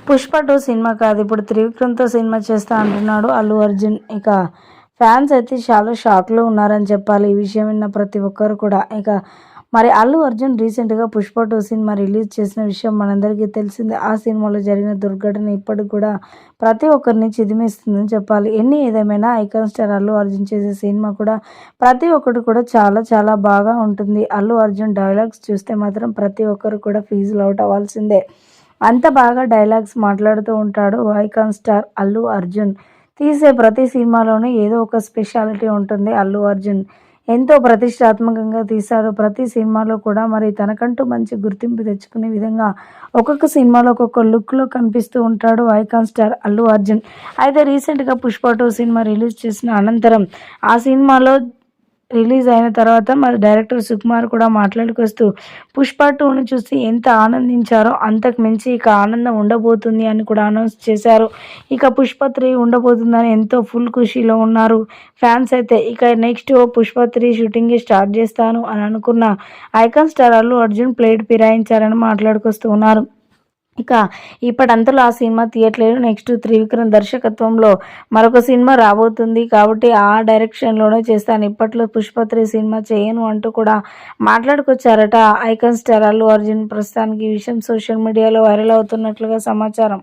Pushpa 2 cinema కాదు. ఇప్పుడు త్రివిక్రమ్‌తో cinema చేస్తా అంటున్నాడు అల్లు అర్జున్. ఇక ఫ్యాన్స్ అయితే చాలా షాక్‌లో ఉన్నారని చెప్పాలి. ఈ విషయం విన్న ప్రతి ఒక్కరు కూడా. ఇక మరి అల్లు అర్జున్ రీసెంట్‌గా 'పుష్ప 2' సినిమా రిలీజ్ చేసిన విషయం మనందరికీ తెలిసిందే. ఆ సినిమాలో జరిగిన దుర్ఘటన ఇప్పటికి కూడా ప్రతి ఒక్కరిని చిదిమేస్తుందని చెప్పాలి. ఎన్ని ఏదేమైనా ఐకాన్ స్టార్ అల్లు అర్జున్ చేసే సినిమా కూడా ప్రతి ఒక్కటి కూడా చాలా చాలా బాగా ఉంటుంది. అల్లు అర్జున్ డైలాగ్స్ చూస్తే మాత్రం ప్రతి ఒక్కరు కూడా ఫీజులు అవుట్ అవ్వాల్సిందే. అంత బాగా డైలాగ్స్ మాట్లాడుతూ ఉంటాడు ఐకాన్ స్టార్ అల్లు అర్జున్. తీసే ప్రతి సినిమాలోనూ ఏదో ఒక స్పెషాలిటీ ఉంటుంది అల్లు అర్జున్. ఎంతో ప్రతిష్టాత్మకంగా తీశాడు. ప్రతి సినిమాలో కూడా మరి తనకంటూ మంచి గుర్తింపు తెచ్చుకునే విధంగా ఒక్కొక్క సినిమాలో ఒక్కొక్క లుక్‌లో కనిపిస్తూ ఉంటాడు ఐకాన్ స్టార్ అల్లు అర్జున్. అయితే రీసెంట్‌గా 'పుష్ప 2' సినిమా రిలీజ్ చేసిన అనంతరం ఆ సినిమాలో రిలీజ్ అయిన తర్వాత మరి డైరెక్టర్ సుకుమార్ కూడా మాట్లాడుకొస్తూ 'పుష్ప 2'ని చూసి ఎంత ఆనందించారో అంతకు మించి ఇక ఆనందం ఉండబోతుంది అని కూడా అనౌన్స్ చేశారు. ఇక 'పుష్ప 3' ఉండబోతుందని ఎంతో ఫుల్ ఖుషీలో ఉన్నారు ఫ్యాన్స్ అయితే. ఇక నెక్స్ట్ 'పుష్ప 3' షూటింగే స్టార్ట్ చేస్తాను అని అనుకున్న icon star Allu Arjun plate ఫిరాయించారని మాట్లాడుకొస్తూ ఉన్నారు. ఇక ఇప్పటంతలో ఆ సినిమా తీయట్లేదు. నెక్స్ట్ త్రివిక్రమ్ దర్శకత్వంలో మరొక సినిమా రాబోతుంది. కాబట్టి ఆ డైరెక్షన్‌లోనే చేస్తాను. ఇప్పట్లో 'పుష్ప 3' సినిమా చేయను అంటూ కూడా మాట్లాడుకొచ్చారట ఐకాన్ స్టార్ అల్లు అర్జున్. ప్రస్తుతానికి ఈ విషయం సోషల్ మీడియాలో వైరల్ అవుతున్నట్లుగా సమాచారం.